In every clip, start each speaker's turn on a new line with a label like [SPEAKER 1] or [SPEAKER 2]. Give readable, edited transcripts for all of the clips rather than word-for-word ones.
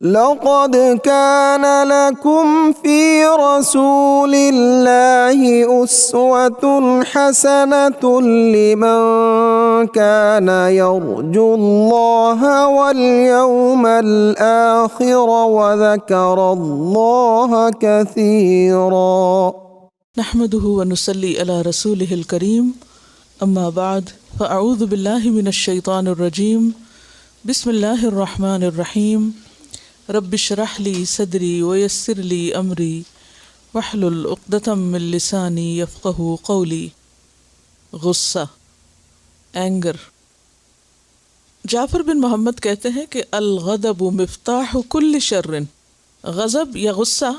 [SPEAKER 1] لقد كان لكم في رسول الله أسوة حسنة لمن كان يرجو الله واليوم الآخر وذكر الله كثيرا.
[SPEAKER 2] نحمده ونصلي على رسوله الكريم، اما بعد فاعوذ بالله من الشیطان الرجیم، بسم اللہ الرحمن الرحیم. رب اشرح لي صدری ویسر لي امری واحلل عقدۃ من لسانی یفقہوا قولی. غصہ، اینگر. جعفر بن محمد کہتے ہیں کہ الغضب مفتاح کل شر، غضب یا غصہ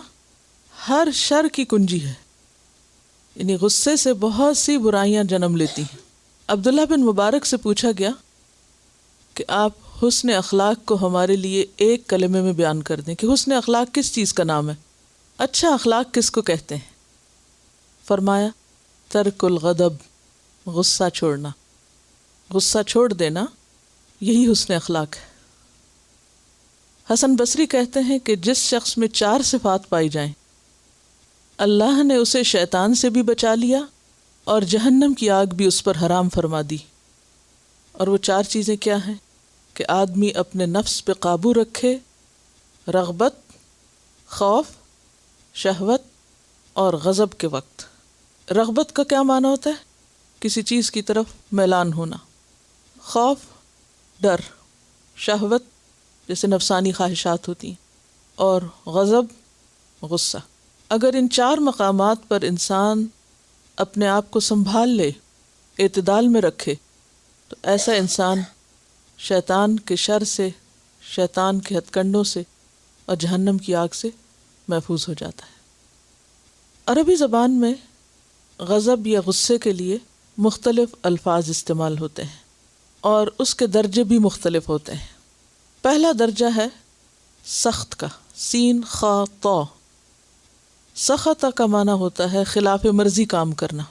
[SPEAKER 2] ہر شر کی کنجی ہے، یعنی غصے سے بہت سی برائیاں جنم لیتی ہیں. عبداللہ بن مبارک سے پوچھا گیا کہ آپ حسن اخلاق کو ہمارے لیے ایک کلمے میں بیان کر دیں کہ حسن اخلاق کس چیز کا نام ہے، اچھا اخلاق کس کو کہتے ہیں؟ فرمایا ترک الغضب، غصہ چھوڑنا، غصہ چھوڑ دینا، یہی حسن اخلاق ہے. حسن بصری کہتے ہیں کہ جس شخص میں 4 صفات پائی جائیں اللہ نے اسے شیطان سے بھی بچا لیا اور جہنم کی آگ بھی اس پر حرام فرما دی. اور وہ 4 چیزیں کیا ہیں؟ کہ آدمی اپنے نفس پہ قابو رکھے، رغبت، خوف، شہوت اور غضب کے وقت. رغبت کا کیا معنی ہوتا ہے؟ کسی چیز کی طرف میلان ہونا. خوف، ڈر. شہوت جیسے نفسانی خواہشات ہوتی ہیں. اور غضب، غصہ. اگر ان 4 مقامات پر انسان اپنے آپ کو سنبھال لے، اعتدال میں رکھے، تو ایسا انسان شیطان کے شر سے، شیطان کے ہتھ کنڈوں سے اور جہنم کی آگ سے محفوظ ہو جاتا ہے. عربی زبان میں غضب یا غصے کے لیے مختلف الفاظ استعمال ہوتے ہیں اور اس کے درجے بھی مختلف ہوتے ہیں. پہلا درجہ ہے سخت کا، سین خا طا. سخط کا معنی ہوتا ہے خلاف مرضی کام کرنا،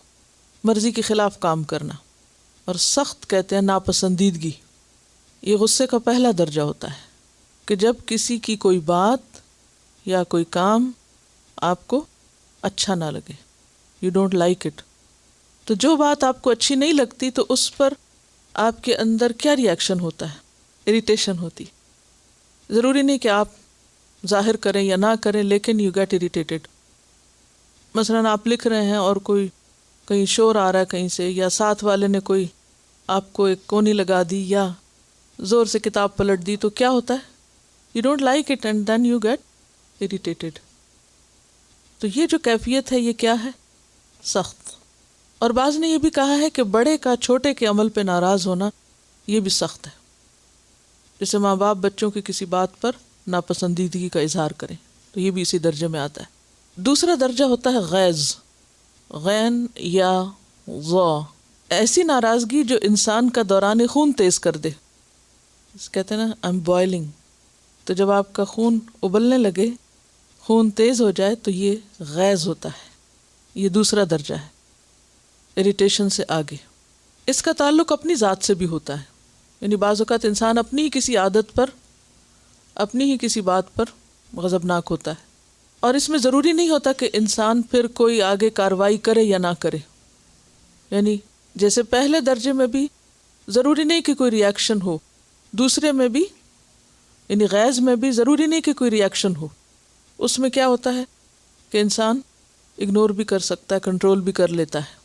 [SPEAKER 2] مرضی کے خلاف کام کرنا، اور سخت کہتے ہیں ناپسندیدگی. یہ غصے کا پہلا درجہ ہوتا ہے کہ جب کسی کی کوئی بات یا کوئی کام آپ کو اچھا نہ لگے، یو ڈونٹ لائک اٹ. تو جو بات آپ کو اچھی نہیں لگتی تو اس پر آپ کے اندر کیا ری ایکشن ہوتا ہے؟ اریٹیشن ہوتی. ضروری نہیں کہ آپ ظاہر کریں یا نہ کریں، لیکن یو گیٹ اریٹیٹڈ. مثلاً آپ لکھ رہے ہیں اور کوئی کہیں شور آ رہا ہے کہیں سے، یا ساتھ والے نے کوئی آپ کو ایک کونی لگا دی یا زور سے کتاب پلٹ دی، تو کیا ہوتا ہے؟ You don't like it and then you get irritated. تو یہ جو کیفیت ہے یہ کیا ہے؟ سخت. اور بعض نے یہ بھی کہا ہے کہ بڑے کا چھوٹے کے عمل پہ ناراض ہونا یہ بھی سخت ہے. جیسے ماں باپ بچوں کی کسی بات پر ناپسندیدگی کا اظہار کریں، تو یہ بھی اسی درجے میں آتا ہے. دوسرا درجہ ہوتا ہے غیظ، غین یا ضا. ایسی ناراضگی جو انسان کا دوران خون تیز کر دے. کہتے ہیں نا I'm boiling. تو جب آپ کا خون ابلنے لگے، خون تیز ہو جائے، تو یہ غیظ ہوتا ہے. یہ دوسرا درجہ ہے، اریٹیشن سے آگے. اس کا تعلق اپنی ذات سے بھی ہوتا ہے، یعنی بعض اوقات انسان اپنی ہی کسی عادت پر، اپنی ہی کسی بات پر غضبناک ہوتا ہے. اور اس میں ضروری نہیں ہوتا کہ انسان پھر کوئی آگے کارروائی کرے یا نہ کرے. یعنی جیسے پہلے درجے میں بھی ضروری نہیں کہ کوئی ری ایکشن ہو، دوسرے میں بھی یعنی غیظ میں بھی ضروری نہیں کہ کوئی ری ایکشن ہو. اس میں کیا ہوتا ہے کہ انسان اگنور بھی کر سکتا ہے، کنٹرول بھی کر لیتا ہے.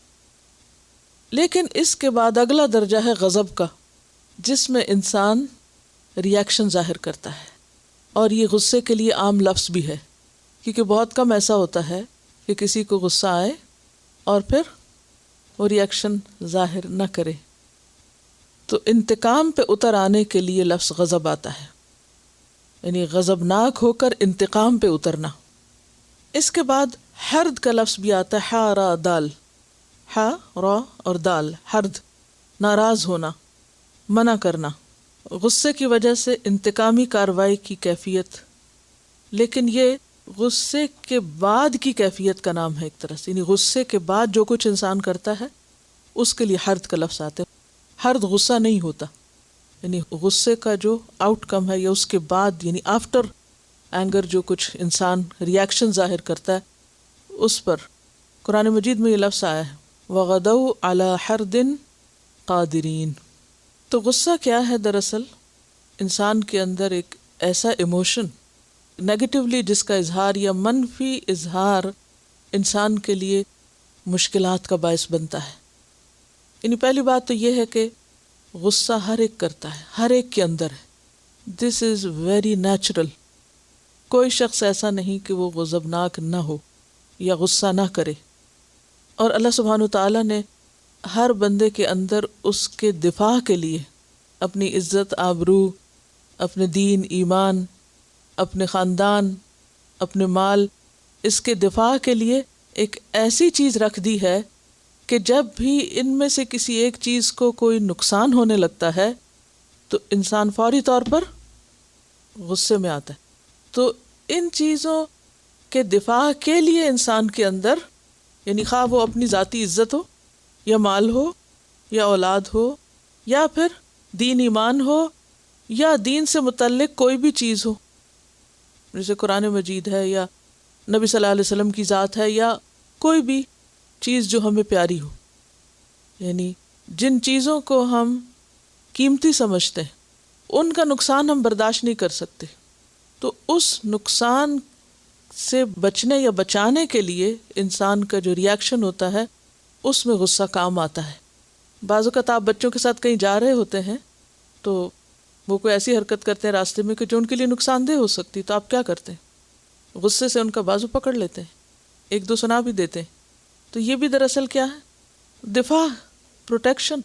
[SPEAKER 2] لیکن اس کے بعد اگلا درجہ ہے غضب کا، جس میں انسان ری ایکشن ظاہر کرتا ہے. اور یہ غصے کے لیے عام لفظ بھی ہے، کیونکہ بہت کم ایسا ہوتا ہے کہ کسی کو غصہ آئے اور پھر وہ ری ایکشن ظاہر نہ کرے. تو انتقام پہ اتر آنے کے لیے لفظ غضب آتا ہے، یعنی غضبناک ہو کر انتقام پہ اترنا. اس کے بعد حرد کا لفظ بھی آتا ہے، ہا را دال. ہا را اور دال، حرد، ناراض ہونا، منع کرنا. غصے کی وجہ سے انتقامی کارروائی کی کیفیت. لیکن یہ غصے کے بعد کی کیفیت کا نام ہے ایک طرح سے، یعنی غصے کے بعد جو کچھ انسان کرتا ہے اس کے لیے حرد کا لفظ آتا ہے. حرد غصہ نہیں ہوتا، یعنی غصے کا جو آؤٹ کم ہے یا اس کے بعد، یعنی آفٹر اینگر جو کچھ انسان ریاکشن ظاہر کرتا ہے اس پر. قرآن مجید میں یہ لفظ آیا ہے وَغَدَوْا عَلَى حَرْدٍ قادرین. تو غصہ کیا ہے؟ دراصل انسان کے اندر ایک ایسا ایموشن نیگیٹولی جس کا اظہار یا منفی اظہار انسان کے لیے مشکلات کا باعث بنتا ہے. یعنی پہلی بات تو یہ ہے کہ غصہ ہر ایک کرتا ہے، ہر ایک کے اندر ہے. دس از ویری نیچرل. کوئی شخص ایسا نہیں کہ وہ غضبناک نہ ہو یا غصہ نہ کرے. اور اللہ سبحانہ وتعالیٰ نے ہر بندے کے اندر اس کے دفاع کے لیے اپنی عزت، آبرو، اپنے دین، ایمان، اپنے خاندان، اپنے مال، اس کے دفاع کے لیے ایک ایسی چیز رکھ دی ہے کہ جب بھی ان میں سے کسی ایک چیز کو کوئی نقصان ہونے لگتا ہے تو انسان فوری طور پر غصے میں آتا ہے. تو ان چیزوں کے دفاع کے لیے انسان کے اندر، یعنی خواہ وہ اپنی ذاتی عزت ہو یا مال ہو یا اولاد ہو یا پھر دین ایمان ہو یا دین سے متعلق کوئی بھی چیز ہو، جیسے قرآن مجید ہے یا نبی صلی اللہ علیہ وسلم کی ذات ہے یا کوئی بھی چیز جو ہمیں پیاری ہو، یعنی جن چیزوں کو ہم قیمتی سمجھتے ہیں ان کا نقصان ہم برداشت نہیں کر سکتے. تو اس نقصان سے بچنے یا بچانے کے لیے انسان کا جو ریاکشن ہوتا ہے اس میں غصہ کام آتا ہے. بعض اوقات آپ بچوں کے ساتھ کہیں جا رہے ہوتے ہیں تو وہ کوئی ایسی حرکت کرتے ہیں راستے میں کہ جو ان کے لیے نقصان دہ ہو سکتی، تو آپ کیا کرتے ہیں؟ غصے سے ان کا بازو پکڑ لیتے ہیں، ایک دو سنا بھی دیتے ہیں. تو یہ بھی دراصل کیا ہے؟ دفاع، پروٹیکشن.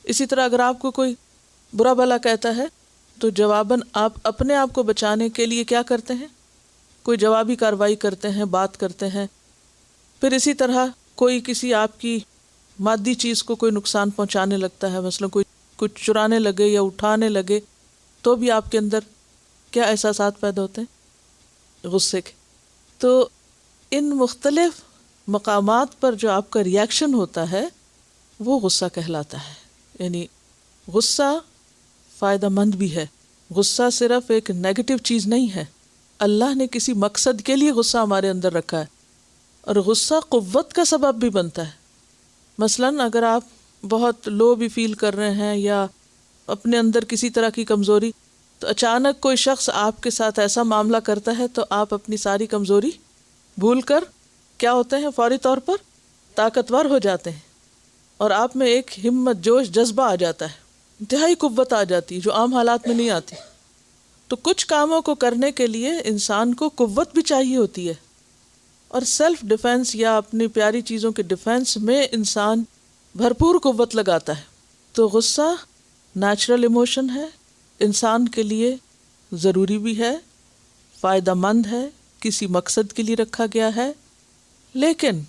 [SPEAKER 2] اسی طرح اگر آپ کو کوئی برا بھلا کہتا ہے تو جواباً آپ اپنے آپ کو بچانے کے لیے کیا کرتے ہیں؟ کوئی جوابی کارروائی کرتے ہیں، بات کرتے ہیں. پھر اسی طرح کوئی کسی آپ کی مادی چیز کو کوئی نقصان پہنچانے لگتا ہے، مثلا کوئی کچھ چرانے لگے یا اٹھانے لگے، تو بھی آپ کے اندر کیا احساسات پیدا ہوتے ہیں؟ غصے کے. تو ان مختلف مقامات پر جو آپ کا ریاکشن ہوتا ہے وہ غصہ کہلاتا ہے. یعنی غصہ فائدہ مند بھی ہے. غصہ صرف ایک نیگیٹو چیز نہیں ہے. اللہ نے کسی مقصد کے لیے غصہ ہمارے اندر رکھا ہے، اور غصہ قوت کا سبب بھی بنتا ہے. مثلاً اگر آپ بہت لو بھی فیل کر رہے ہیں یا اپنے اندر کسی طرح کی کمزوری، تو اچانک کوئی شخص آپ کے ساتھ ایسا معاملہ کرتا ہے تو آپ اپنی ساری کمزوری بھول کر کیا ہوتے ہیں؟ فوری طور پر طاقتور ہو جاتے ہیں، اور آپ میں ایک ہمت، جوش، جذبہ آ جاتا ہے، انتہائی قوت آ جاتی ہے جو عام حالات میں نہیں آتی. تو کچھ کاموں کو کرنے کے لیے انسان کو قوت بھی چاہیے ہوتی ہے، اور سیلف ڈیفenس یا اپنی پیاری چیزوں کے ڈیفenس میں انسان بھرپور قوت لگاتا ہے. تو غصہ نیچرل ایموشن ہے، انسان کے لیے ضروری بھی ہے، فائدہ مند ہے، کسی مقصد کے لیے رکھا گیا ہے، لیکن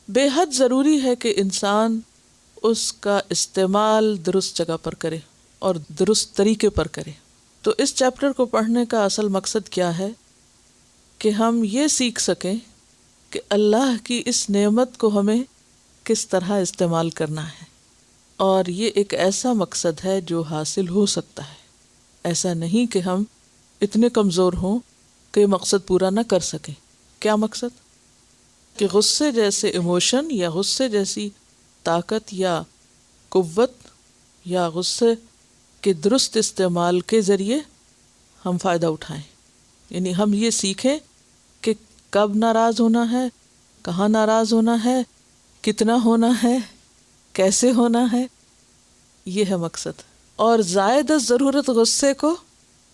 [SPEAKER 2] بے حد ضروری ہے کہ انسان اس کا استعمال درست جگہ پر کرے اور درست طریقے پر کرے. تو اس چیپٹر کو پڑھنے کا اصل مقصد کیا ہے؟ کہ ہم یہ سیکھ سکیں کہ اللہ کی اس نعمت کو ہمیں کس طرح استعمال کرنا ہے. اور یہ ایک ایسا مقصد ہے جو حاصل ہو سکتا ہے. ایسا نہیں کہ ہم اتنے کمزور ہوں کہ مقصد پورا نہ کر سکیں. کیا مقصد؟ کہ غصے جیسے ایموشن یا غصے جیسی طاقت یا قوت یا غصے کے درست استعمال کے ذریعے ہم فائدہ اٹھائیں. یعنی ہم یہ سیکھیں کہ کب ناراض ہونا ہے، کہاں ناراض ہونا ہے، کتنا ہونا ہے، کیسے ہونا ہے. یہ ہے مقصد. اور زائد از ضرورت غصے کو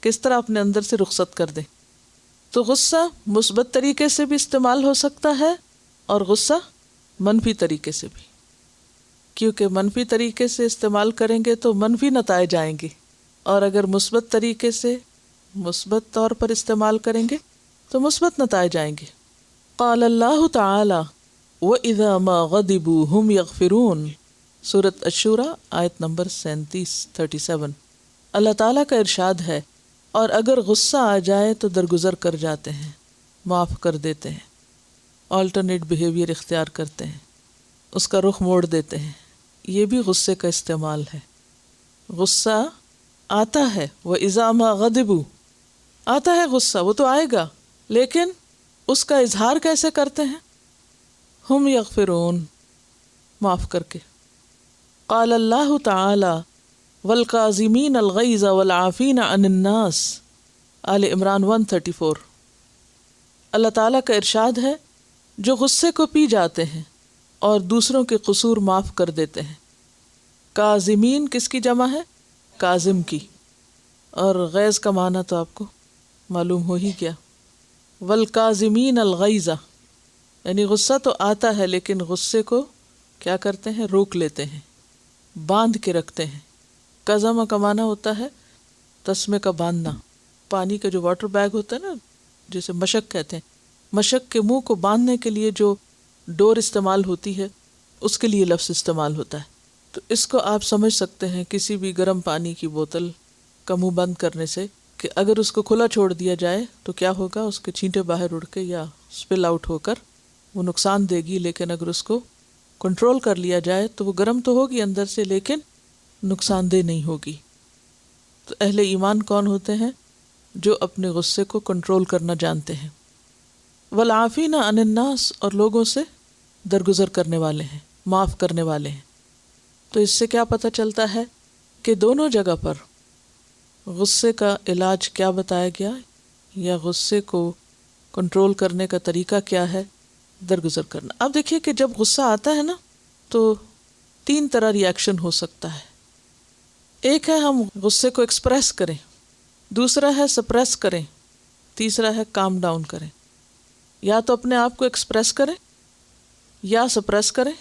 [SPEAKER 2] کس طرح اپنے اندر سے رخصت کر دیں. تو غصہ مثبت طریقے سے بھی استعمال ہو سکتا ہے اور غصہ منفی طریقے سے بھی، کیونکہ منفی طریقے سے استعمال کریں گے تو منفی نتائج آئیں گے، اور اگر مثبت طریقے سے مثبت طور پر استعمال کریں گے تو مثبت نتائج آئیں گے. قال اللہ تعالی وَإِذَا مَا غَضِبُوا هُمْ يَغْفِرُونَ، سورۃ الشورى آیت نمبر 37. اللہ تعالیٰ کا ارشاد ہے، اور اگر غصہ آ جائے تو درگزر کر جاتے ہیں، معاف کر دیتے ہیں، آلٹرنیٹ بیہیویئر اختیار کرتے ہیں، اس کا رخ موڑ دیتے ہیں. یہ بھی غصے کا استعمال ہے. غصہ آتا ہے وَإِذَا مَا غَضِبُوا، آتا ہے غصہ، وہ تو آئے گا، لیکن اس کا اظہار کیسے کرتے ہیں؟ ہم یغفرون، معاف کر کے۔ قال اللہ تعالی والکاظمین الغیظ والعافین عن الناس، آل عمران 134۔ اللہ تعالیٰ کا ارشاد ہے جو غصے کو پی جاتے ہیں اور دوسروں کے قصور معاف کر دیتے ہیں۔ کاظمین کس کی جمع ہے؟ کاظم کی، اور غیظ کا معنی تو آپ کو معلوم ہو ہی گیا۔ والکاظمین الغیظ، یعنی غصہ تو آتا ہے لیکن غصے کو کیا کرتے ہیں؟ روک لیتے ہیں، باندھ کے رکھتے ہیں۔ کظم کا معنی ہوتا ہے تسمے کا باندھنا، پانی کا جو واٹر بیگ ہوتا ہے نا جسے مشک کہتے ہیں، مشک کے منہ کو باندھنے کے لیے جو ڈور استعمال ہوتی ہے اس کے لیے لفظ استعمال ہوتا ہے۔ تو اس کو آپ سمجھ سکتے ہیں کسی بھی گرم پانی کی بوتل کا منہ بند کرنے سے، کہ اگر اس کو کھلا چھوڑ دیا جائے تو کیا ہوگا؟ اس کے چھینٹے باہر اڑ کے یا اسپل آؤٹ ہو کر وہ نقصان دے گی، لیکن اگر اس کو کنٹرول کر لیا جائے تو وہ گرم تو ہوگی اندر سے لیکن نقصان دہ نہیں ہوگی۔ تو اہل ایمان کون ہوتے ہیں؟ جو اپنے غصے کو کنٹرول کرنا جانتے ہیں۔ والعافین عن الناس، اور لوگوں سے درگزر کرنے والے ہیں، معاف کرنے والے ہیں۔ تو اس سے کیا پتہ چلتا ہے کہ دونوں جگہ پر غصے کا علاج کیا بتایا گیا، یا غصے کو کنٹرول کرنے کا طریقہ کیا ہے؟ درگزر کرنا۔ اب دیکھیے کہ جب غصہ آتا ہے نا تو 3 طرح ری ایکشن ہو سکتا ہے۔ ایک ہے ہم غصے کو ایکسپریس کریں، دوسرا ہے سپریس کریں، تیسرا ہے کام ڈاؤن کریں۔ یا تو اپنے آپ کو ایکسپریس کریں، یا سپریس کریں،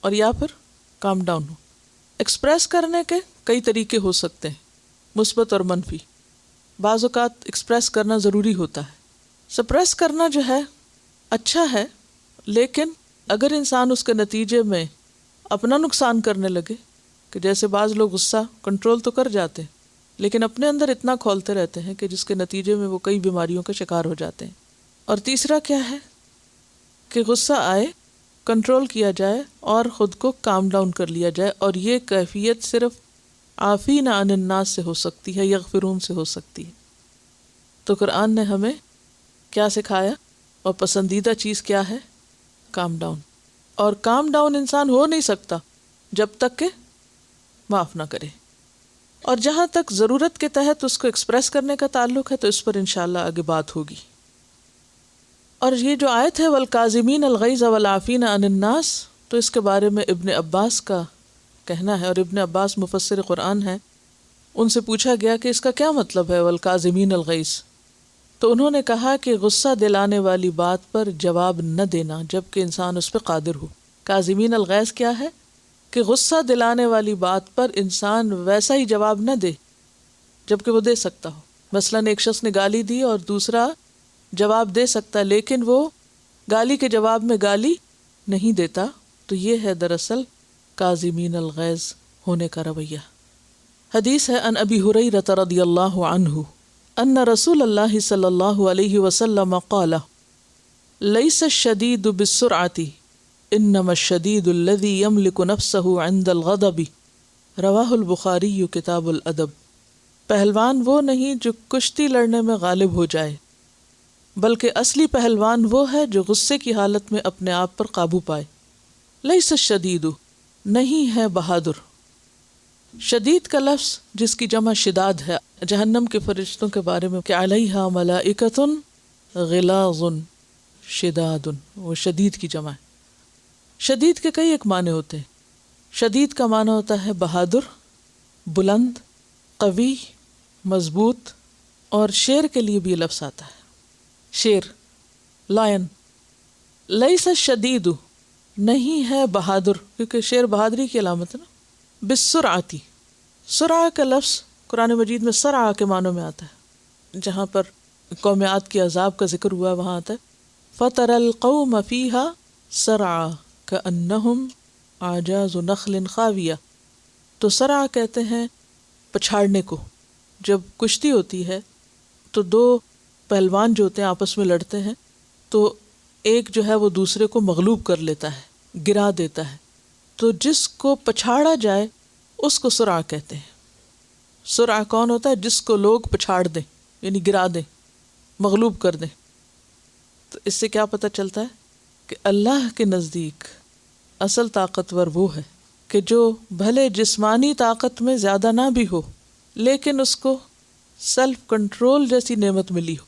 [SPEAKER 2] اور یا پھر کام ڈاؤن ہو۔ ایکسپریس کرنے کے کئی طریقے ہو سکتے ہیں، مثبت اور منفی۔ بعض اوقات ایکسپریس کرنا ضروری ہوتا ہے۔ سپریس کرنا جو ہے اچھا ہے، لیکن اگر انسان اس کے نتیجے میں اپنا نقصان کرنے لگے، کہ جیسے بعض لوگ غصہ کنٹرول تو کر جاتے ہیں لیکن اپنے اندر اتنا کھولتے رہتے ہیں کہ جس کے نتیجے میں وہ کئی بیماریوں کا شکار ہو جاتے ہیں۔ اور تیسرا کیا ہے کہ غصہ آئے، کنٹرول کیا جائے اور خود کو کام ڈاؤن کر لیا جائے، اور یہ کیفیت صرف عافین عن الناس سے ہو سکتی ہے، یغفرون سے ہو سکتی ہے۔ تو قرآن نے ہمیں کیا سکھایا، اور پسندیدہ چیز کیا ہے؟ Calm down. اور کام ڈاؤن انسان ہو نہیں سکتا جب تک کہ معاف نہ کرے۔ اور جہاں تک ضرورت کے تحت اس کو ایکسپریس کرنے کا تعلق ہے تو اس پر انشاءاللہ آگے بات ہوگی۔ اور یہ جو آیت ہے والکاظمین الغیظ والعافین عن الناس، تو اس کے بارے میں ابن عباس کا کہنا ہے، اور ابن عباس مفسر قرآن ہے، ان سے پوچھا گیا کہ اس کا کیا مطلب ہے والکاظمین الغیظ؟ تو انہوں نے کہا کہ غصہ دلانے والی بات پر جواب نہ دینا جبکہ انسان اس پہ قادر ہو۔ کاظمین الغیظ کیا ہے؟ کہ غصہ دلانے والی بات پر انسان ویسا ہی جواب نہ دے جبکہ وہ دے سکتا ہو۔ مثلاً ایک شخص نے گالی دی اور دوسرا جواب دے سکتا لیکن وہ گالی کے جواب میں گالی نہیں دیتا، تو یہ ہے دراصل کاظمین الغیظ ہونے کا رویہ۔ حدیث ہے ان ابی ہریرہ رضی اللہ عنہ ان رسول اللہ صلی اللہ علیہ وسلم قال لیس الشدید بالسرعۃ انما الشدید الذی یملک نفسہ عند الغضب، رواہ البخاری کتاب الادب۔ پہلوان وہ نہیں جو کشتی لڑنے میں غالب ہو جائے، بلکہ اصلی پہلوان وہ ہے جو غصے کی حالت میں اپنے آپ پر قابو پائے۔ لیس الشدید، نہیں ہے بہادر۔ شدید کا لفظ جس کی جمع شداد ہے، جہنم کے فرشتوں کے بارے میں کہ علیہا ملائکۃ غلاظ شداد، وہ شدید کی جمع ہے۔ شدید کے کئی ایک معنی ہوتے ہیں۔ شدید کا معنی ہوتا ہے بہادر، بلند، قوی، مضبوط، اور شیر کے لیے بھی یہ لفظ آتا ہے، شیر، لائن۔ لیس الشدید، نہیں ہے بہادر، کیونکہ شیر بہادری کی علامت ہے نا۔ بالسرعتی، سرعہ کا لفظ قرآن مجید میں سرعہ کے معنوں میں آتا ہے۔ جہاں پر قوم عاد کے عذاب کا ذکر ہوا وہاں آتا ہے فَتَرَى الْقَوْمَ فِيهَا سَرْعَى كَأَنَّهُمْ أَعْجَازُ نَخْلٍ خَاوِيَةٍ۔ تو سرعہ کہتے ہیں پچھاڑنے کو۔ جب کشتی ہوتی ہے تو دو پہلوان جو ہوتے ہیں آپس میں لڑتے ہیں تو ایک جو ہے وہ دوسرے کو مغلوب کر لیتا ہے، گرا دیتا ہے، تو جس کو پچھاڑا جائے اس کو سرعہ کہتے ہیں۔ سرعہ کون ہوتا ہے؟ جس کو لوگ پچھاڑ دیں، یعنی گرا دیں۔ مغلوب کر دیں. تو اس سے کیا پتہ چلتا ہے کہ اللہ کے نزدیک اصل طاقتور وہ ہے کہ جو بھلے جسمانی طاقت میں زیادہ نہ بھی ہو لیکن اس کو سیلف کنٹرول جیسی نعمت ملی ہو،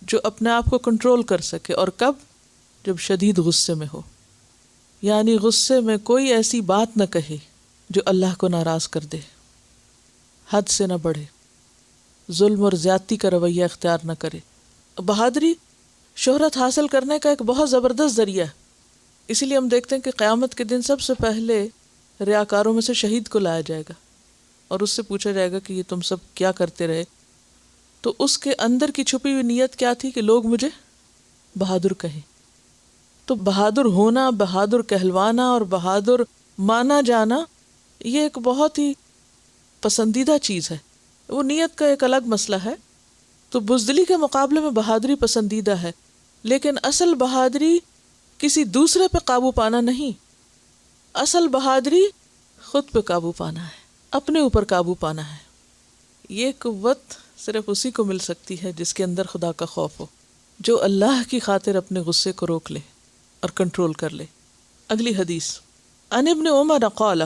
[SPEAKER 2] جو اپنے آپ کو کنٹرول کر سکے. اور کب؟ جب شدید غصے میں ہو، یعنی غصے میں کوئی ایسی بات نہ کہے جو اللہ کو ناراض کر دے، حد سے نہ بڑھے، ظلم اور زیادتی کا رویہ اختیار نہ کرے. بہادری شہرت حاصل کرنے کا ایک بہت زبردست ذریعہ ہے. اسی لیے ہم دیکھتے ہیں کہ قیامت کے دن سب سے پہلے ریاکاروں میں سے شہید کو لایا جائے گا اور اس سے پوچھا جائے گا کہ یہ تم سب کیا کرتے رہے. تو اس کے اندر کی چھپی ہوئی نیت کیا تھی کہ لوگ مجھے بہادر کہیں. تو بہادر ہونا، بہادر کہلوانا اور بہادر مانا جانا یہ ایک بہت ہی پسندیدہ چیز ہے. وہ نیت کا ایک الگ مسئلہ ہے. تو بزدلی کے مقابلے میں بہادری پسندیدہ ہے، لیکن اصل بہادری کسی دوسرے پہ قابو پانا نہیں. اصل بہادری خود پہ قابو پانا ہے، اپنے اوپر قابو پانا ہے. یہ قوت صرف اسی کو مل سکتی ہے جس کے اندر خدا کا خوف ہو، جو اللہ کی خاطر اپنے غصے کو روک لے اور کنٹرول کر لے. اگلی حدیث عن ابن عمر قال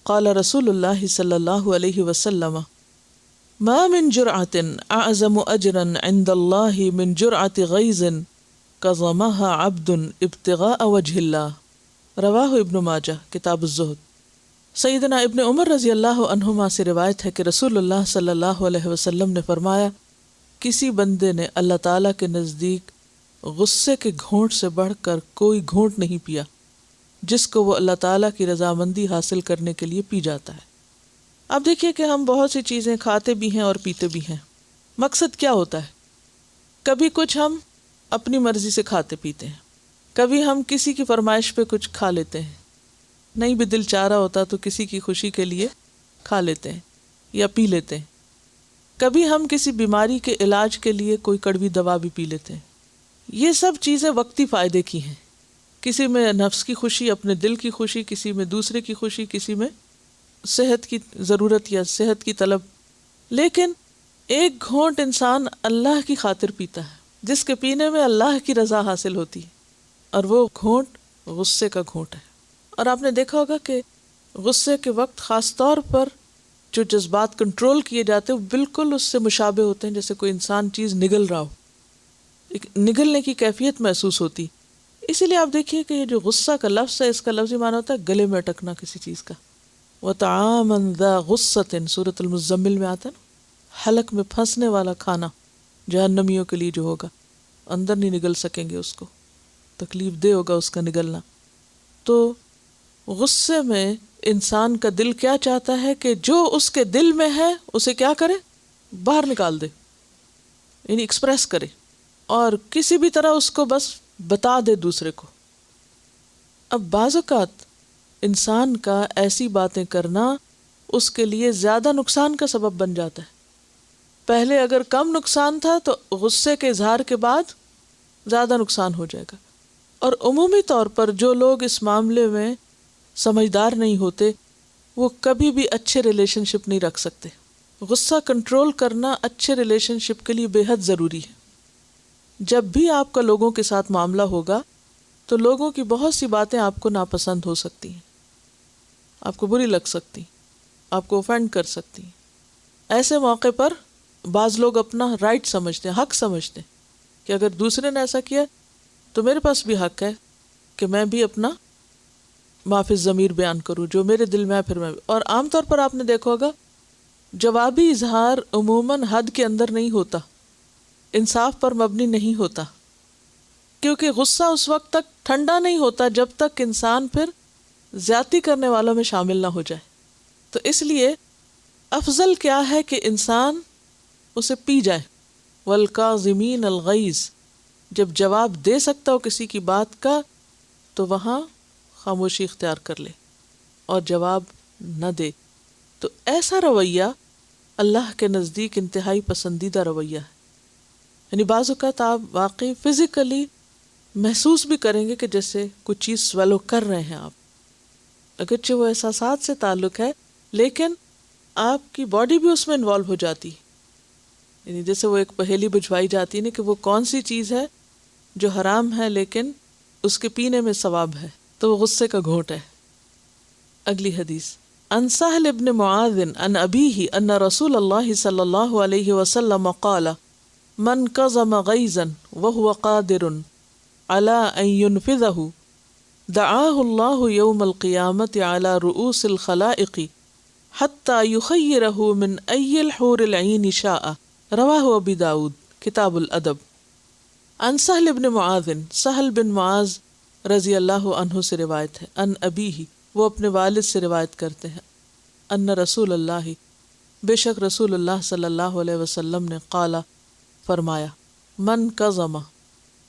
[SPEAKER 2] قال رسول اللہ صلی اللہ علیہ وسلم ما من جرعة اعظم اجرا عند اللہ من جرعة غیظ کظمها عبد ابتغاء وجہ اللہ. رواہ ابن ماجہ کتاب الزہد. سیدنا ابن عمر رضی اللہ عنہما سے روایت ہے کہ رسول اللہ صلی اللہ علیہ وسلم نے فرمایا، کسی بندے نے اللہ تعالیٰ کے نزدیک غصے کے گھونٹ سے بڑھ کر کوئی گھونٹ نہیں پیا جس کو وہ اللہ تعالیٰ کی رضامندی حاصل کرنے کے لیے پی جاتا ہے. اب دیکھیے کہ ہم بہت سی چیزیں کھاتے بھی ہیں اور پیتے بھی ہیں. مقصد کیا ہوتا ہے؟ کبھی کچھ ہم اپنی مرضی سے کھاتے پیتے ہیں، کبھی ہم کسی کی فرمائش پہ کچھ کھا لیتے ہیں، نہیں بھی دل چاہ رہا ہوتا تو کسی کی خوشی کے لیے کھا لیتے ہیں یا پی لیتے ہیں. کبھی ہم کسی بیماری کے علاج کے لیے کوئی کڑوی دوا بھی پی لیتے ہیں. یہ سب چیزیں وقتی فائدے کی ہیں. کسی میں نفس کی خوشی، اپنے دل کی خوشی، کسی میں دوسرے کی خوشی، کسی میں صحت کی ضرورت یا صحت کی طلب. لیکن ایک گھونٹ انسان اللہ کی خاطر پیتا ہے جس کے پینے میں اللہ کی رضا حاصل ہوتی ہے، اور وہ گھونٹ غصے کا گھونٹ ہے. اور آپ نے دیکھا ہوگا کہ غصے کے وقت خاص طور پر جو جذبات کنٹرول کیے جاتے ہیں وہ بالکل اس سے مشابہ ہوتے ہیں جیسے کوئی انسان چیز نگل رہا ہو، ایک نگلنے کی کیفیت محسوس ہوتی. اسی لیے آپ دیکھیے کہ یہ جو غصہ کا لفظ ہے، اس کا لفظی معنی ہوتا ہے گلے میں اٹکنا کسی چیز کا. وَطَعَامًا ذَا غُصَّةٍ سورۃ المزمل میں آتا ہے نا، حلق میں پھنسنے والا کھانا جہنمیوں کے لیے جو ہوگا، اندر نہیں نگل سکیں گے، اس کو تکلیف دہ ہوگا اس کا نگلنا. تو غصے میں انسان کا دل کیا چاہتا ہے کہ جو اس کے دل میں ہے اسے کیا کرے؟ باہر نکال دے، یعنی ایکسپریس کرے، اور کسی بھی طرح اس کو بس بتا دے دوسرے کو. اب بعض اوقات انسان کا ایسی باتیں کرنا اس کے لیے زیادہ نقصان کا سبب بن جاتا ہے. پہلے اگر کم نقصان تھا تو غصے کے اظہار کے بعد زیادہ نقصان ہو جائے گا. اور عمومی طور پر جو لوگ اس معاملے میں سمجھدار نہیں ہوتے وہ کبھی بھی اچھے ریلیشن شپ نہیں رکھ سکتے. غصہ کنٹرول کرنا اچھے ریلیشن شپ کے لیے بے حد ضروری ہے. جب بھی آپ کا لوگوں کے ساتھ معاملہ ہوگا تو لوگوں کی بہت سی باتیں آپ کو ناپسند ہو سکتی ہیں، آپ کو بری لگ سکتی، آپ کو اوفینڈ کر سکتی. ایسے موقع پر بعض لوگ اپنا رائٹ سمجھتے ہیں، حق سمجھتے ہیں کہ اگر دوسرے نے ایسا کیا تو میرے پاس بھی حق ہے کہ میں بھی اپنا معافی ضمیر بیان کروں، جو میرے دل میں ہے پھر میں بھی. اور عام طور پر آپ نے دیکھا ہوگا جوابی اظہار عموماً حد کے اندر نہیں ہوتا، انصاف پر مبنی نہیں ہوتا، کیونکہ غصہ اس وقت تک ٹھنڈا نہیں ہوتا جب تک انسان پھر زیادتی کرنے والوں میں شامل نہ ہو جائے. تو اس لیے افضل کیا ہے کہ انسان اسے پی جائے. والکاظمین الغیظ، جب جواب دے سکتا ہو کسی کی بات کا تو وہاں خاموشی اختیار کر لے اور جواب نہ دے. تو ایسا رویہ اللہ کے نزدیک انتہائی پسندیدہ رویہ ہے. یعنی بعض اوقات آپ واقعی فزیکلی محسوس بھی کریں گے کہ جیسے کچھ چیز سویلو کر رہے ہیں آپ، اگرچہ وہ احساسات سے تعلق ہے لیکن آپ کی باڈی بھی اس میں انوالو ہو جاتی. یعنی جیسے وہ ایک پہیلی بجھوائی جاتی ہے نا کہ وہ کون سی چیز ہے جو حرام ہے لیکن اس کے پینے میں ثواب ہے، تو وہ غصے کا گھونٹ ہے۔ اگلی حدیث، عن سہل ابن معاذ عن ابیہ ان رسول اللہ صلی اللہ علیہ وسلم قال من کظم غیظا وهو قادر على ان ينفذه دعاه اللہ یوم القیامت على رؤوس الخلائق حتى يخيره من ای الحور العین شاء، رواہ ابی داود کتاب الادب۔ عن سہل ابن معاذ، سہل بن معاذ رضی اللہ عنہ سے روایت ہے، ان ابیہ وہ اپنے والد سے روایت کرتے ہیں، ان رسول اللہ بے شک رسول اللہ صلی اللہ علیہ وسلم نے قال فرمایا، من کظم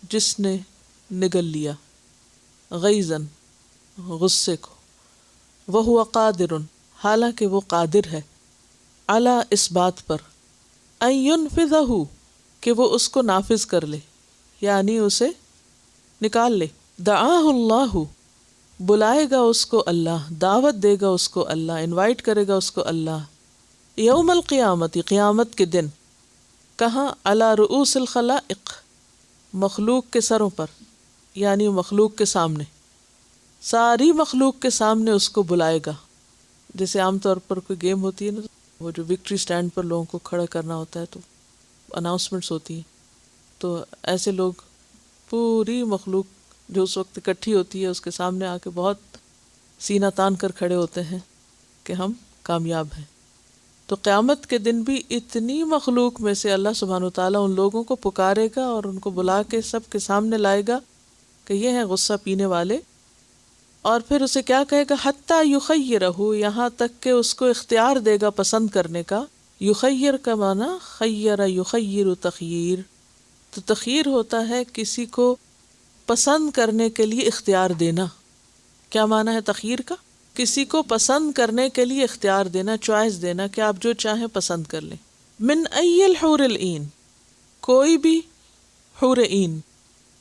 [SPEAKER 2] جس نے نگل لیا، غیظاً غصے کو، وہو قادر حالانکہ وہ قادر ہے، علی اس بات پر، ان ینفذہ کہ وہ اس کو نافذ کر لے، یعنی اسے نکال لے، دعاہ اللہ بلائے گا اس کو اللہ، دعوت دے گا اس کو اللہ، انوائٹ کرے گا اس کو اللہ، یوم القیامت قیامت کے دن، کہاں؟ علی رؤوس الخلائق مخلوق کے سروں پر، یعنی مخلوق کے سامنے، ساری مخلوق کے سامنے اس کو بلائے گا۔ جیسے عام طور پر کوئی گیم ہوتی ہے نا، وہ جو وکٹری سٹینڈ پر لوگوں کو کھڑا کرنا ہوتا ہے تو اناؤنسمنٹس ہوتی ہیں، تو ایسے لوگ پوری مخلوق جو اس وقت اکٹھی ہوتی ہے اس کے سامنے آ کے بہت سینہ تان کر کھڑے ہوتے ہیں کہ ہم کامیاب ہیں۔ تو قیامت کے دن بھی اتنی مخلوق میں سے اللہ سبحانہ وتعالیٰ ان لوگوں کو پکارے گا اور ان کو بلا کے سب کے سامنے لائے گا کہ یہ ہیں غصہ پینے والے، اور پھر اسے کیا کہے گا؟ حتیٰ یخیرہ، یہاں تک کہ اس کو اختیار دے گا پسند کرنے کا۔ یخیر کا معنی خیر یخیر تخییر، تو تخییر ہوتا ہے کسی کو پسند کرنے کے لیے اختیار دینا۔ کیا معنی ہے تخییر کا؟ کسی کو پسند کرنے کے لیے اختیار دینا، چوائس دینا کہ آپ جو چاہیں پسند کر لیں۔ من ای الحور العین، کوئی بھی حور عین،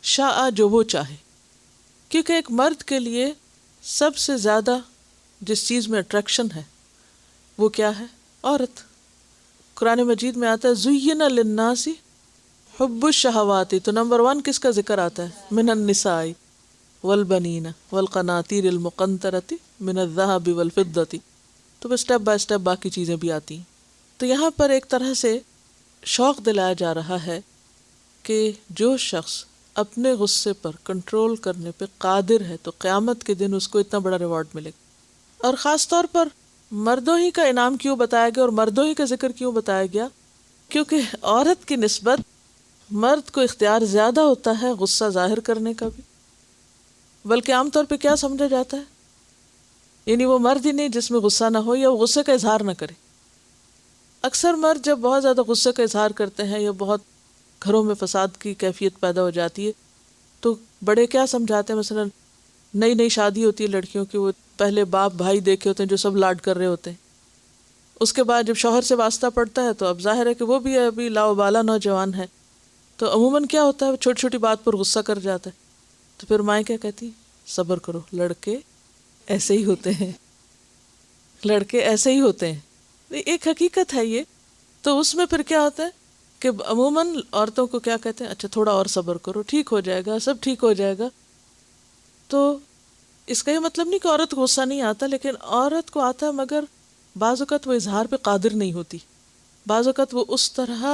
[SPEAKER 2] شاء جو وہ چاہے، کیونکہ ایک مرد کے لیے سب سے زیادہ جس چیز میں اٹریکشن ہے وہ کیا ہے؟ عورت۔ قرآن مجید میں آتا ہے زین للناس حب الشہوات، تو نمبر 1 کس کا ذکر آتا ہے؟ من النساء والبنین والقناطیر المقنطرۃ من الذہب والفضۃ، تو بس اسٹیپ بائی اسٹیپ باقی چیزیں بھی آتی ہیں۔ تو یہاں پر ایک طرح سے شوق دلایا جا رہا ہے کہ جو شخص اپنے غصے پر کنٹرول کرنے پہ قادر ہے تو قیامت کے دن اس کو اتنا بڑا ریوارڈ ملے گا۔ اور خاص طور پر مردوں ہی کا انعام کیوں بتایا گیا اور مردوں ہی کا ذکر کیوں بتایا گیا؟ کیونکہ عورت کی نسبت مرد کو اختیار زیادہ ہوتا ہے غصہ ظاہر کرنے کا بھی، بلکہ عام طور پہ کیا سمجھا جاتا ہے، یعنی وہ مرد ہی نہیں جس میں غصہ نہ ہو یا وہ غصے کا اظہار نہ کرے۔ اکثر مرد جب بہت زیادہ غصے کا اظہار کرتے ہیں یا بہت گھروں میں فساد کی کیفیت پیدا ہو جاتی ہے تو بڑے کیا سمجھاتے ہیں، مثلا نئی نئی شادی ہوتی ہے لڑکیوں کی، وہ پہلے باپ بھائی دیکھے ہوتے ہیں جو سب لاڈ کر رہے ہوتے ہیں، اس کے بعد جب شوہر سے واسطہ پڑتا ہے تو اب ظاہر ہے کہ وہ بھی ابھی لاوبالا نوجوان ہے، تو عموماً کیا ہوتا ہے چھوٹی چھوٹی بات پر غصہ کر جاتا ہے، تو پھر مائیں کیا کہتی؟ صبر کرو، لڑکے ایسے ہی ہوتے ہیں، لڑکے ایسے ہی ہوتے ہیں، ایک حقیقت ہے یہ۔ تو اس میں پھر کیا ہوتا ہے کہ عموماً عورتوں کو کیا کہتے ہیں؟ اچھا تھوڑا اور صبر کرو، ٹھیک ہو جائے گا، سب ٹھیک ہو جائے گا۔ تو اس کا یہ مطلب نہیں کہ عورت کو غصہ نہیں آتا، لیکن عورت کو آتا ہے، مگر بعض اوقات وہ اظہار پہ قادر نہیں ہوتی، بعض اوقات وہ اس طرح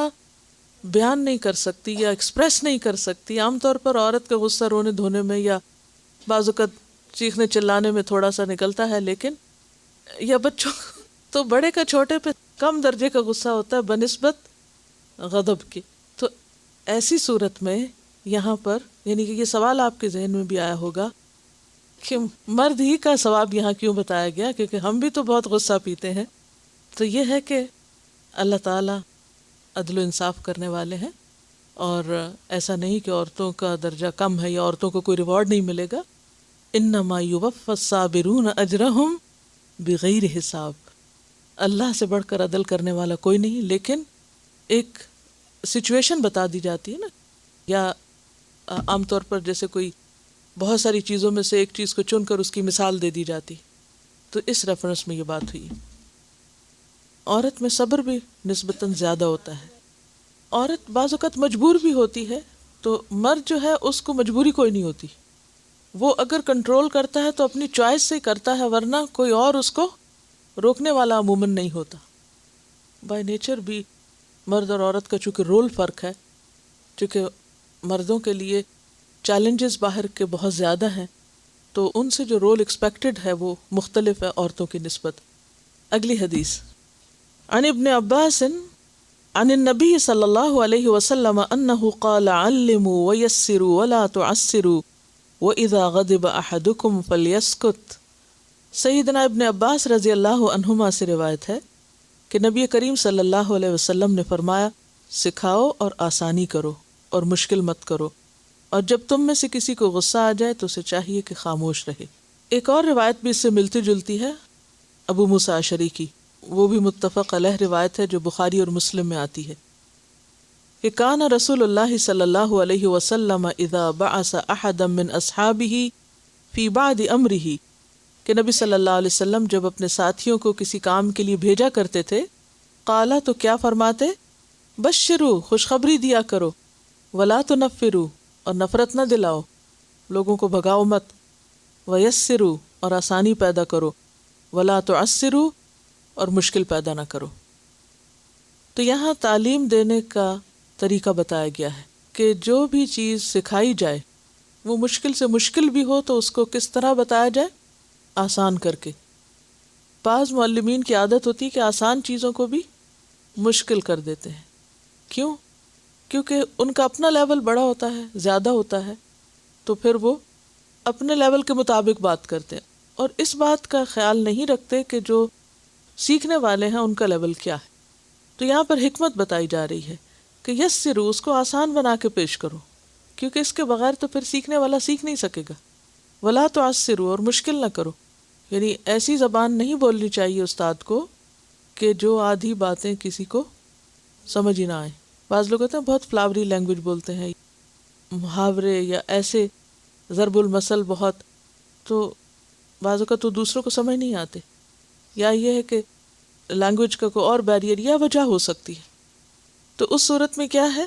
[SPEAKER 2] بیان نہیں کر سکتی یا ایکسپریس نہیں کر سکتی۔ عام طور پر عورت کا غصہ رونے دھونے میں یا بعض اوقات چیخنے چلانے میں تھوڑا سا نکلتا ہے، لیکن یا بچوں تو بڑے کا چھوٹے پہ کم درجے کا غصہ ہوتا ہے بنسبت غضب کے۔ تو ایسی صورت میں یہاں پر یعنی کہ یہ سوال آپ کے ذہن میں بھی آیا ہوگا کہ مرد ہی کا ثواب یہاں کیوں بتایا گیا، کیونکہ ہم بھی تو بہت غصہ پیتے ہیں۔ تو یہ ہے کہ اللہ تعالیٰ عدل و انصاف کرنے والے ہیں، اور ایسا نہیں کہ عورتوں کا درجہ کم ہے یا عورتوں کو کوئی ریوارڈ نہیں ملے گا۔ انما یوفی الصابرون اجرہم بغیر حساب، اللہ سے بڑھ کر عدل کرنے والا کوئی نہیں، لیکن ایک سچویشن بتا دی جاتی ہے نا، یا عام طور پر جیسے کوئی بہت ساری چیزوں میں سے ایک چیز کو چن کر اس کی مثال دے دی جاتی، تو اس ریفرنس میں یہ بات ہوئی۔ عورت میں صبر بھی نسبتاً زیادہ ہوتا ہے، عورت بعض اوقات مجبور بھی ہوتی ہے، تو مرد جو ہے اس کو مجبوری کوئی نہیں ہوتی، وہ اگر کنٹرول کرتا ہے تو اپنی چوائس سے کرتا ہے، ورنہ کوئی اور اس کو روکنے والا عموماً نہیں ہوتا۔ بائی نیچر بھی مرد اور عورت کا چونکہ رول فرق ہے، چونکہ مردوں کے لیے چیلنجز باہر کے بہت زیادہ ہیں، تو ان سے جو رول ایکسپیکٹڈ ہے وہ مختلف ہے عورتوں کی نسبت۔ اگلی حدیث، عن ابن عباس عن النبی صلی اللہ علیہ وسلم انہ قال علموا ویسروا ولا تعسروا وَإِذَا غَضِبَ أَحَدُكُمْ فَلْيَسْكُتْ۔ سیدنا ابن عباس رضی اللہ عنہما سے روایت ہے کہ نبی کریم صلی اللہ علیہ وسلم نے فرمایا، سکھاؤ اور آسانی کرو اور مشکل مت کرو، اور جب تم میں سے کسی کو غصہ آ جائے تو اسے چاہیے کہ خاموش رہے۔ ایک اور روایت بھی اس سے ملتی جلتی ہے ابو موسیٰ اشعری کی، وہ بھی متفق علیہ روایت ہے جو بخاری اور مسلم میں آتی ہے کہ کان رسول اللہ صلی اللہ علیہ وسلم اذا بعث احدا من اصحابہ فی بعض امرہ، کہ نبی صلی اللہ علیہ وسلم جب اپنے ساتھیوں کو کسی کام کے لیے بھیجا کرتے تھے، قالا تو کیا فرماتے، بشروا خوشخبری دیا کرو، ولا تنفروا اور نفرت نہ دلاؤ، لوگوں کو بھگاؤ مت، ویسروا اور آسانی پیدا کرو، ولا تعسروا اور مشکل پیدا نہ کرو۔ تو یہاں تعلیم دینے کا طریقہ بتایا گیا ہے کہ جو بھی چیز سکھائی جائے وہ مشکل سے مشکل بھی ہو تو اس کو کس طرح بتایا جائے، آسان کر کے۔ بعض معلمین کی عادت ہوتی ہے کہ آسان چیزوں کو بھی مشکل کر دیتے ہیں۔ کیوں؟ کیونکہ ان کا اپنا لیول بڑا ہوتا ہے، زیادہ ہوتا ہے، تو پھر وہ اپنے لیول کے مطابق بات کرتے ہیں اور اس بات کا خیال نہیں رکھتے کہ جو سیکھنے والے ہیں ان کا لیول کیا ہے۔ تو یہاں پر حکمت بتائی جا رہی ہے کہ یسرو، اس کو آسان بنا کے پیش کرو، کیونکہ اس کے بغیر تو پھر سیکھنے والا سیکھ نہیں سکے گا۔ ولا تعسروا، اور مشکل نہ کرو، یعنی ایسی زبان نہیں بولنی چاہیے استاد کو کہ جو آدھی باتیں کسی کو سمجھ ہی نہ آئے۔ بعض لوگ ہوتے ہیں بہت فلاوری لینگویج بولتے ہیں، محاورے یا ایسے ضرب المثل بہت، تو بعض اوقات تو دوسروں کو سمجھ نہیں آتے، یا یہ ہے کہ لینگویج کا کوئی اور بیریئر یا وجہ ہو سکتی ہے۔ تو اس صورت میں کیا ہے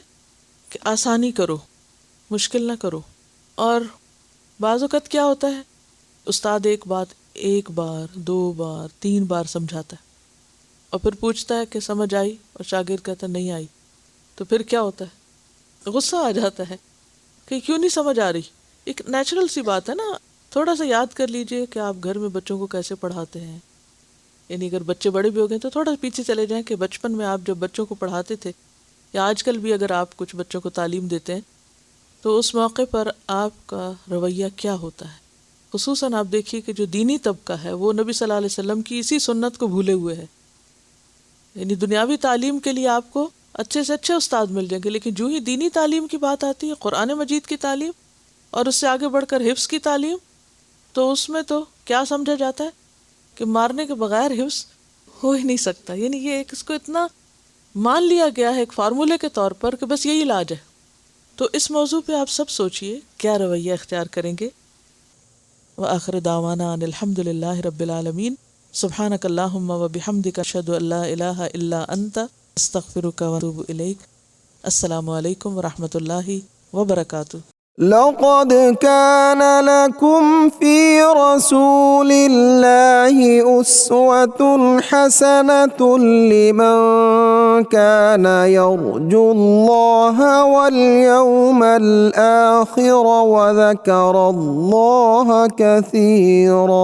[SPEAKER 2] کہ آسانی کرو، مشکل نہ کرو۔ اور بعض اوقات کیا ہوتا ہے، استاد ایک بات ایک بار، 2 بار، 3 بار سمجھاتا ہے اور پھر پوچھتا ہے کہ سمجھ آئی، اور شاگرد کہتا ہے نہیں آئی، تو پھر کیا ہوتا ہے، غصہ آ جاتا ہے کہ کیوں نہیں سمجھ آ رہی۔ ایک نیچرل سی بات ہے نا، تھوڑا سا یاد کر لیجئے کہ آپ گھر میں بچوں کو کیسے پڑھاتے ہیں، یعنی اگر بچے بڑے بھی ہو گئے تو تھوڑا پیچھے چلے جائیں کہ بچپن میں آپ جب بچوں کو پڑھاتے تھے، یا آج کل بھی اگر آپ کچھ بچوں کو تعلیم دیتے ہیں تو اس موقع پر آپ کا رویہ کیا ہوتا ہے۔ خصوصاً آپ دیکھیے کہ جو دینی طبقہ ہے وہ نبی صلی اللہ علیہ وسلم کی اسی سنت کو بھولے ہوئے ہے، یعنی دنیاوی تعلیم کے لیے آپ کو اچھے سے اچھے استاد مل جائیں گے، لیکن جو ہی دینی تعلیم کی بات آتی ہے، قرآن مجید کی تعلیم اور اس سے آگے بڑھ کر حفظ کی تعلیم، تو اس میں تو کیا سمجھا جاتا ہے کہ مارنے کے بغیر حفظ ہو ہی نہیں سکتا، یعنی یہ ایک اس کو اتنا مان لیا گیا ہے ایک فارمولے کے طور پر کہ بس یہی علاج ہے۔ تو اس موضوع پہ آپ سب سوچئے کیا رویہ اختیار کریں گے۔ وآخر دعوانا ان الحمد للہ رب العالمین، سبحانک اللہم وبحمدک، اشہد ان لا الہ الا انت، استغفرک واتوب الیک۔ السلام علیکم ورحمۃ اللہ وبرکاتہ۔
[SPEAKER 1] لقد كان لكم في رسول الله أسوة حسنة لمن كان يرجو الله واليوم الآخر وذكر الله كثيرا۔